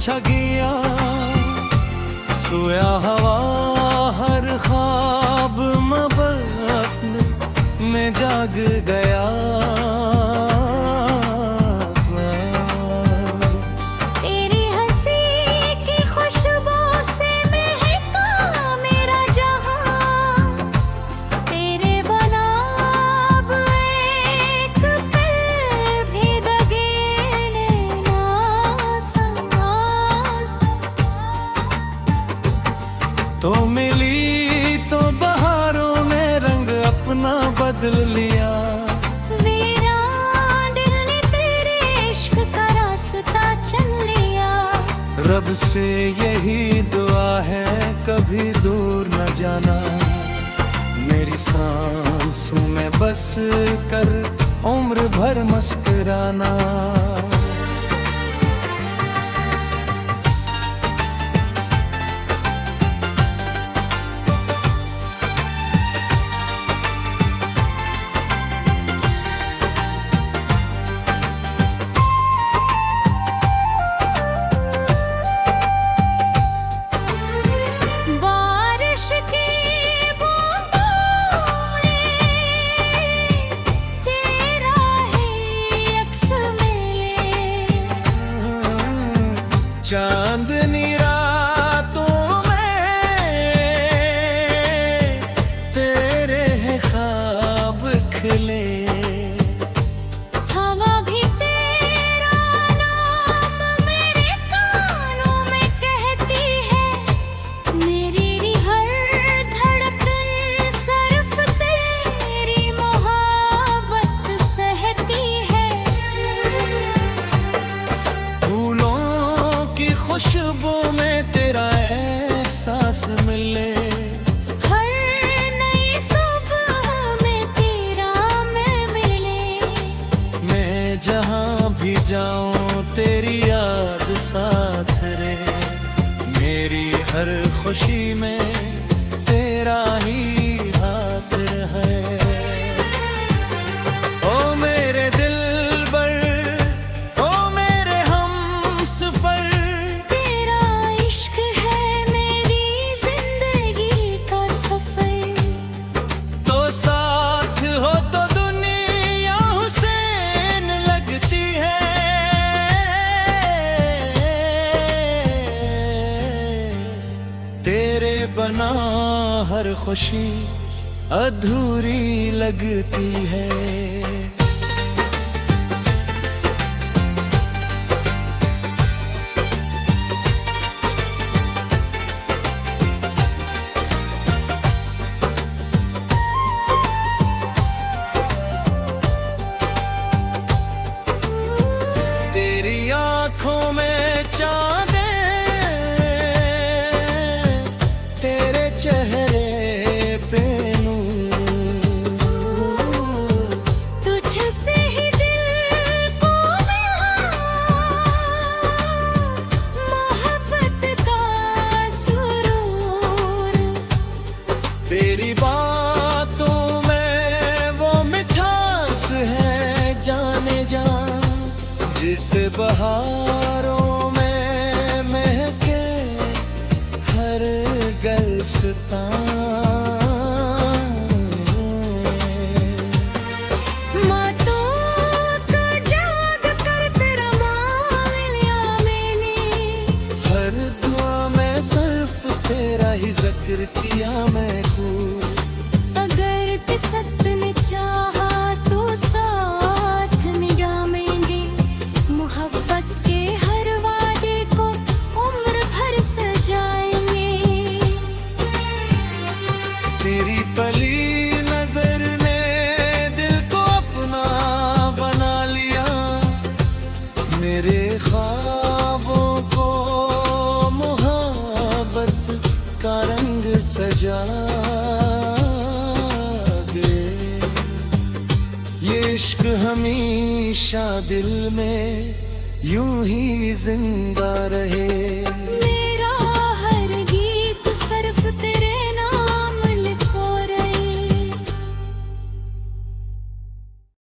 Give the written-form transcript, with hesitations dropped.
छगिया सोया हवा हर ख्वाब मबत में जाग गया। तेरी हंसी की खुशबू से महका मेरा जहां, तेरे बना अब एक पल भी दगे ना सांस। तो मिली तो बहारों ने रंग अपना बदल लिया। वीरान दिल ने तेरे इश्क का रास्ता चल लिया। रब से यही दुआ है कभी दूर न जाना, मेरी सांसों में बस कर उम्र भर मुस्कुराना। बारिश की बूंदों में तेरा ही अक्स मिले। चांदनी रातों में तेरे हैं ख्वाब खिले। हवा भी तेरा नाम मेरे कानों में कहती है। मेरी हर धड़कन सिर्फ तेरी मोहब्बत सहती है। फूलों की खुशबू में तेरा एहसास मिले। हर नई सुबह में तेरा मैं मिले। मैं जहाँ भी जाऊँ तेरी याद साथ रहे। मेरी हर खुशी में तेरा ही हाथ है। ओ मेरे दिलबर, ओ मेरे हमसफर, तेरा इश्क है मेरी जिंदगी का सफर। तो साथ हो तो दुनिया हुसैन लगती है। तेरे बना हर खुशी अधूरी लगती है। तेरी आंखों में चांद है, तेरे चेहरे पे नूर। तुझसे ही दिल को मोहब्बत का सुरूर। तेरी बातों में वो मिठास है जाने जा, जिस बहारों में महके हर गलस्तां। माँ तो जाग कर तेरा मान लिया मैंने। हर दुआ में सिर्फ तेरा ही जिक्र किया मैं खूब। अगर किस्मत ने चाहा तो साथ निभाएंगे। मोहब्बत के हर वादे को उम्र भर सजाएंगे। तेरी पली नजर ने दिल को अपना बना लिया। मेरे ख्वाबों को मोहब्बत का रंग सजा दे। ये इश्क हमेशा दिल में यूं ही जिंदा रहे।